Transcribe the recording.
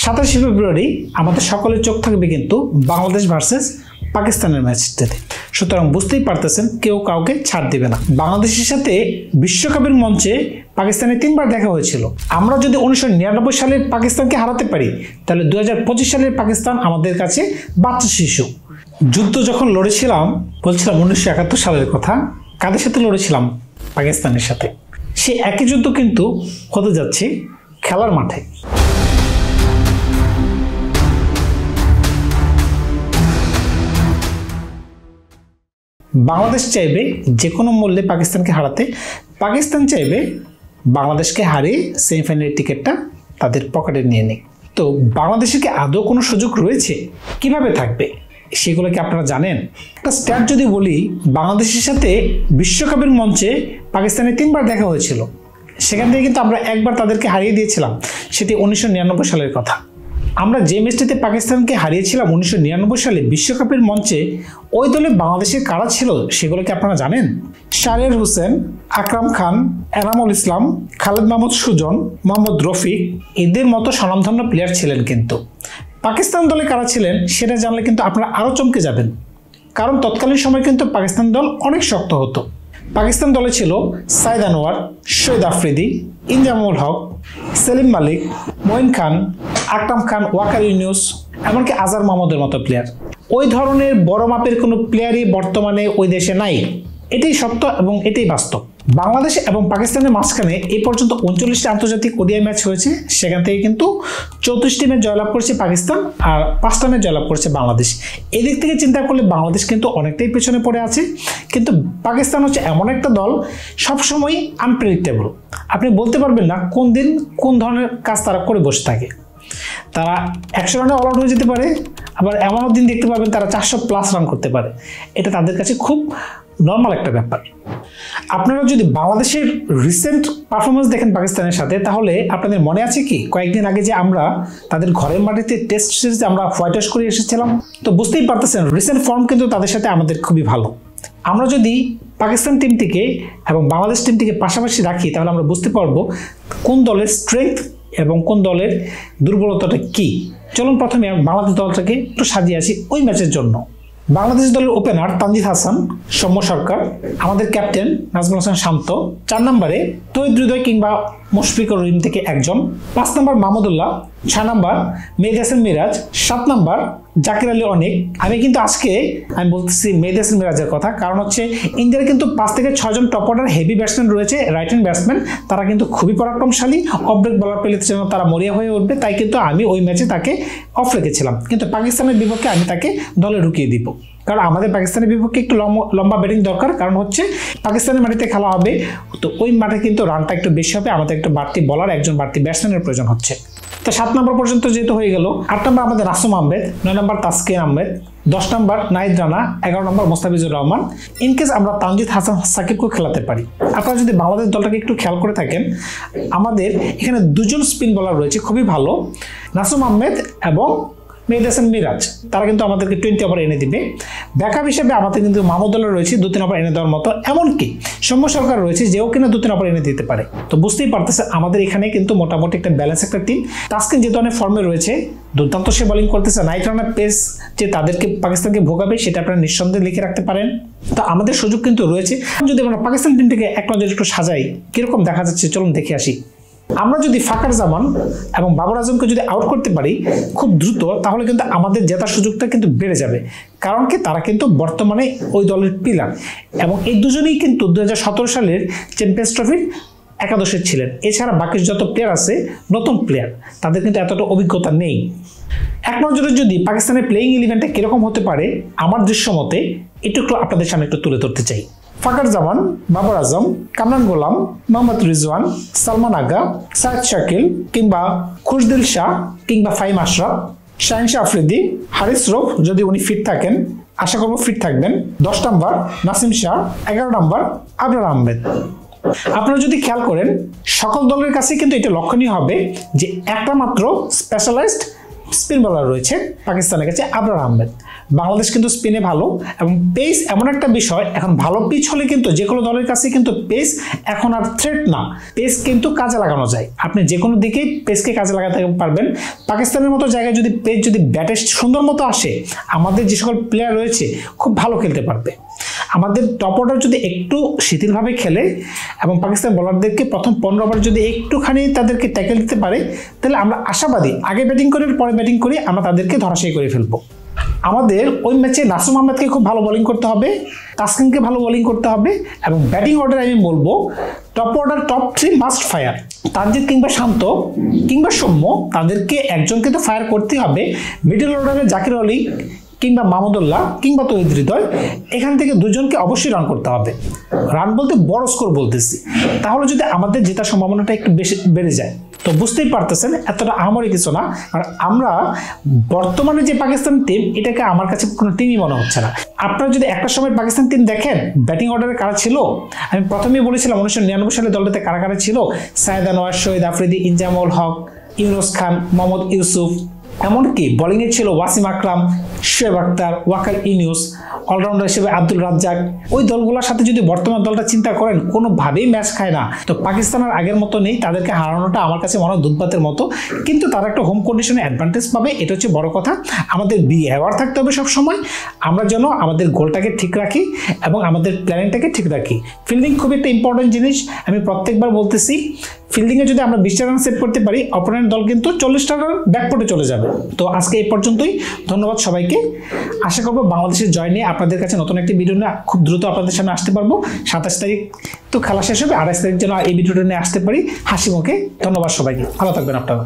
27 ফেব্রুয়ারি আমাদের সকলের চোখ থাকবে কিন্তু বাংলাদেশ ভার্সেস পাকিস্তানের ম্যাচটাতে। সুতরাং বুঝতেই পারতেছেন কেউ কাউকে ছাড় দিবে না। বাংলাদেশের সাথে বিশ্বকাপের মঞ্চে পাকিস্তানের 3 বার দেখা হয়েছিল। আমরা যদি 1999 সালের পাকিস্তানকে হারাতে পারি তাহলে 2025 সালের পাকিস্তান আমাদের কাছে বাচ্চা শিশু। যুদ্ধ যখন লড়েছিলাম, বলছিলাম 1971 সালের কথা, কাদের সাথে লড়েছিলাম? পাকিস্তানের সাথে। সেই একই যুদ্ধ কিন্তু হতে যাচ্ছে খেলার মাঠে। বাংলাদেশ চাইবে যে কোনো মূল্যে পাকিস্তানকে হারাতে, পাকিস্তান চাইবে বাংলাদেশকে হারিয়ে সেমিফাইনালের টিকিটটা তাদের পকেটে নিয়ে নিক। তো বাংলাদেশের কি আদৌ কোনো সুযোগ রয়েছে? কিভাবে থাকবে সেগুলো কি আপনারা জানেন? একটা স্ট্যাট যদি বলি, বাংলাদেশের সাথে বিশ্বকাপের মঞ্চে পাকিস্তানের 3 বার দেখা হয়েছিল। সেখান থেকে কিন্তু আমরা একবার তাদেরকে হারিয়ে দিয়েছিলাম, সেটি 1999 সালের কথা। আমরা যে ম্যাচটিতে পাকিস্তানকে হারিয়েছিলাম 1999 সালে বিশ্বকাপের মঞ্চে, ওই দলে বাংলাদেশের কারা ছিল সেগুলো কি আপনারা জানেন? শাহরিয়ার হোসেন, আকরাম খান, এনামুল ইসলাম, খালেদ মাহমুদ সুজন, মোহাম্মদ রফিক, এদের মতো স্বনামধন্য প্লেয়ার ছিলেন। কিন্তু পাকিস্তান দলে কারা ছিলেন সেটা জানলে কিন্তু আপনারা আরও চমকে যাবেন, কারণ তৎকালীন সময় কিন্তু পাকিস্তান দল অনেক শক্ত হতো। পাকিস্তান দলে ছিল সাইদ আনোয়ার, শহীদ আফ্রিদি, ইনজামুল হক, সেলিম মালিক, মঈন খান, আকরাম খান, ওয়াকার ইউনুস, এমনকি আজহার মাহমুদের মতো প্লেয়ার। ওই ধরনের বড় মাপের কোনো প্লেয়ারই বর্তমানে ওই দেশে নাই। এটাই সত্য এবং এটাই বাস্তব। বাংলাদেশ এবং পাকিস্তানের মাঝখানে এই পর্যন্ত 39টি আন্তর্জাতিক ওডিআই ম্যাচ হয়েছে। সেখান থেকে কিন্তু 34টি ম্যাচ জয়লাভ করেছে পাকিস্তান আর 5টা ম্যাচ জয়লাভ করেছে বাংলাদেশ। এদিক থেকে চিন্তা করলে বাংলাদেশ কিন্তু অনেকটাই পেছনে পড়ে আছে। কিন্তু পাকিস্তান হচ্ছে এমন একটা দল, সবসময় আনপ্রেডিক্টেবল। আপনি বলতে পারবেন না কোন দিন কোন ধরনের কাজ তারা করে বসে থাকে। তারা 100 রানে অল আউট হয়ে যেতে পারে, আবার এমনও দিন দেখতে পাবেন তারা 400+ রান করতে পারে। এটা তাদের কাছে খুব নর্মাল একটা ব্যাপার। আপনারা যদি বাংলাদেশের রিসেন্ট পারফরমেন্স দেখেন পাকিস্তানের সাথে, তাহলে আপনাদের মনে আছে কি কয়েকদিন আগে যে আমরা তাদের ঘরের মাটিতে টেস্ট সিরিজে আমরা হোয়াইট ওয়াশ করে এসেছিলাম? তো বুঝতেই পারতেছেন রিসেন্ট ফর্ম কিন্তু তাদের সাথে আমাদের খুবই ভালো। আমরা যদি পাকিস্তান টিমটিকে এবং বাংলাদেশ টিমটিকে পাশাপাশি রাখি তাহলে আমরা বুঝতে পারবো কোন দলের স্ট্রেংথ এবং কোন দলের দুর্বলতাটা কি। চলুন প্রথমে বাংলাদেশ দলটাকে একটু সাজিয়ে আসি ওই ম্যাচের জন্য। বাংলাদেশ দলের ওপেনার তানজিদ হাসান, সৌম্য সরকার, আমাদের ক্যাপ্টেন নাজমুল হাসান শান্ত, 4 নম্বরে তৌহিদ হৃদয় কিংবা মুশফিকুর রহিম থেকে একজন, 5 নম্বর মাহমুদুল্লাহ, 6 নম্বর মেহেদী হাসান মিরাজ, 7 নম্বর জাকির আলী অনেক। আমি কিন্তু আজকে বলতেছি মেহেদী হাসান মিরাজের কথা, কারণ হচ্ছে ইন্ডিয়ার কিন্তু 5 থেকে 6 জন টপ অর্ডার হেভি ব্যাটসম্যান রয়েছে, রাইট হ্যান্ড ব্যাটসম্যান। তারা কিন্তু খুবই পরাক্রমশালী, অফ ব্রেক বলার পেলে যেন তারা মরিয়া হয়ে উঠবে। তাই কিন্তু আমি ওই ম্যাচে তাকে অফ রেখেছিলাম, কিন্তু পাকিস্তানের বিপক্ষে আমি তাকে দলে ঢুকিয়ে দিব, কারণ আমাদের পাকিস্তানের বিপক্ষে একটু লম্বা ব্যাটিং দরকার। কারণ হচ্ছে পাকিস্তানের মাটিতে খেলা হবে, তো ওই মাঠে কিন্তু রানটা একটু বেশি হবে, আমাদের একটু বাড়তি বলার, একজন বাড়তি ব্যাটসম্যানের প্রয়োজন হচ্ছে। তো 7 নম্বর পর্যন্ত যেহেতু হয়ে গেল, 8 নম্বর আমাদের রাসুম আহমেদ, 9 নম্বর তাসকিন আহমেদ, 10 নম্বর নাহিদ রানা, 11 নম্বর মোস্তাফিজুর রহমান। ইনকেস আমরা তানজিদ হাসান সাকিবকে খেলাতে পারি। আপনারা যদি বাংলাদেশ দলটাকে একটু খেয়াল করে থাকেন, আমাদের এখানে 2 জন স্পিন বোলার রয়েছে খুবই ভালো, রাসুম আহমেদ এবং মেহেদী হাসান মিরাজ। তারা কিন্তু আমাদেরকে 20 ওভার এনে দিবে। ব্যাকআপ হিসেবে আমাদের কিন্তু মাহমুদুল্লাহ রয়েছে 2-3 ওভার এনে দেওয়ার মতো, এমনকি সৌম্য সরকার রয়েছে যেও কিনা 2-3 ওভার এনে দিতে পারে। তো বুঝতেই পারতেছে আমাদের এখানে কিন্তু মোটামুটি একটা ব্যালেন্স একটা টিম। তাসকিন যেহেতু অনেক ফর্মে রয়েছে, দুর্দান্ত সে বোলিং করতেছে, নাইট রানার পেস যে তাদেরকে পাকিস্তানকে ভোগাবে সেটা আপনারা নিঃসন্দেহে লিখে রাখতে পারেন। তো আমাদের সুযোগ কিন্তু রয়েছে। যদি আমরা পাকিস্তান টিমটাকে এক নজরে একটু সাজাই, কিরকম দেখা যাচ্ছে চলুন দেখে আসি। আমরা যদি ফাকার জামান এবং বাবর আজমকে যদি আউট করতে পারি খুব দ্রুত, তাহলে কিন্তু আমাদের জেতার সুযোগটা কিন্তু বেড়ে যাবে। কারণ কি তারা কিন্তু বর্তমানে ওই দলের পিলার, এবং এই দুজনেই কিন্তু 2017 সালের চ্যাম্পিয়ন্স ট্রফির একাদশের ছিলেন। এছাড়া বাকি যত প্লেয়ার আছে নতুন প্লেয়ার, তাদের কিন্তু এতটা অভিজ্ঞতা নেই। এক নজরে যদি পাকিস্তানের প্লেইং ইলেভেনটা কিরকম হতে পারে আমার দৃশ্য মতে একটু আপনাদের সামনে একটু তুলে ধরতে চাই। ফাকার জামান, বাবর আজম, কামরান গোলাম, মোহাম্মদ রিজওয়ান, সালমান আগা, সায়েদ শাকিল কিংবা খুশদিল শাহ কিংবা ফাহিম আশরাফ, শাহিন শাহ আফ্রিদি, হারিস রৌফ যদি উনি ফিট থাকেন, আশা করব ফিট থাকবেন, 10 নম্বর নাসিম শাহ, 11 নম্বর আবরার আহমেদ। আপনারা যদি খেয়াল করেন সকল দলের কাছে কিন্তু এটা লক্ষণীয় হবে যে একটা মাত্র স্পেশালাইজড স্পিন বোলার রয়েছে পাকিস্তানের কাছে আবরার আহমেদ। বাংলাদেশ কিন্তু স্পিনে ভালো, এবং পেস এমন একটা বিষয়, এখন ভালো পিচ হলে কিন্তু যে কোনো দলের কাছে কিন্তু পেস এখন আর থ্রেট না, পেস কিন্তু কাজে লাগানো যায়। আপনি যে কোনো দিকেই পেসকে কাজে লাগাতে পারবেন। পাকিস্তানের মতো জায়গায় যদি পেস যদি ব্যাটে সুন্দর মতো আসে, আমাদের যে সকল প্লেয়ার রয়েছে খুব ভালো খেলতে পারবে। আমাদের টপ অর্ডার যদি একটু শিথিলভাবে খেলে এবং পাকিস্তান বোলারদেরকে প্রথম 15 ওভার যদি একটুখানি তাদেরকে ট্যাকেল দিতে পারে, তাহলে আমরা আশাবাদী আগে ব্যাটিং করে পরে ব্যাটিং করে আমরা তাদেরকে ধরাশায়ী করে ফেলবো। আমাদের ওই ম্যাচে নাসুম আহমেদকে খুব ভালো বোলিং করতে হবে, তাসকিনকে ভালো বোলিং করতে হবে, এবং ব্যাটিং অর্ডার আমি বলবো top order top 3 must fire. Tanzid কিংবা শান্ত কিংবা সৌম্য, তাদেরকে একজনকে তো ফায়ার করতেই হবে। মিডল অর্ডারে জাকির আলী কিংবা মাহমুদুল্লাহ কিংবা তৌহিদ হৃদয়, এখান থেকে দুজনকে অবশ্যই রান করতে হবে। রান বলতে বড় স্কোর বলতেছি, তাহলে যদি আমাদের জেতার সম্ভাবনাটা একটু বেশি বেড়ে যায়। তো বুঝতেই পারতেছেন এতটা আহামরি কিছু না, কারণ আমরা বর্তমানে যে পাকিস্তান টিম, এটাকে আমার কাছে কোনো টিমই মনে হচ্ছে না। আপনারা যদি একটা সময় পাকিস্তান টিম দেখেন, ব্যাটিং অর্ডারে কারা ছিল, আমি প্রথমেই বলেছিলাম 1999 সালে দলটাতে কারা কারা ছিল। সাইদ আনোয়ার, শহীদ আফ্রিদি, ইনজামুল হক, ইউনুস খান, মোহাম্মদ ইউসুফ, এমনকি বোলিংয়ে ছিল ওয়াসিম আকরাম, শোয়েব আক্তার, ওয়াকার ইউনুস, অলরাউন্ডার হিসেবে আব্দুল রাজ্জাক। ওই দলগুলোর সাথে যদি বর্তমান দলটা চিন্তা করেন, কোনোভাবেই ম্যাচ খায় না। তো পাকিস্তান আর আগের মতো নেই, তাদেরকে হারানোটা আমার কাছে মনে হয় দুধভাতের মতো, কিন্তু তারা একটা হোম কন্ডিশনে অ্যাডভান্টেজ পাবে, এটা হচ্ছে বড় কথা। আমাদের বি অ্যাওয়ার থাকতে হবে সবসময়, আমরা যেন আমাদের গোলটাকে ঠিক রাখি এবং আমাদের প্ল্যানিংটাকে ঠিক রাখি। ফিল্ডিং খুব একটা ইম্পর্টেন্ট জিনিস, আমি প্রত্যেকবার বলতেছি। ফিল্ডিংয়ে যদি আমরা 20টা রান সেভ করতে পারি, অপোনেন্ট দল কিন্তু 40টা রান ব্যাকফুটে চলে যাবে। তো আজকে এই পর্যন্তই, ধন্যবাদ সবাইকে। আশা করবো বাংলাদেশের জয় নিয়ে আপনাদের কাছে নতুন একটি ভিডিও নিয়ে খুব দ্রুত আপনাদের সামনে আসতে পারবো। 27 তারিখ তো খেলা শেষ হবে, 28 তারিখ যেন এই ভিডিওটা নিয়ে আসতে পারি হাসি মুখে। ধন্যবাদ সবাইকে, ভালো থাকবেন আপনারা।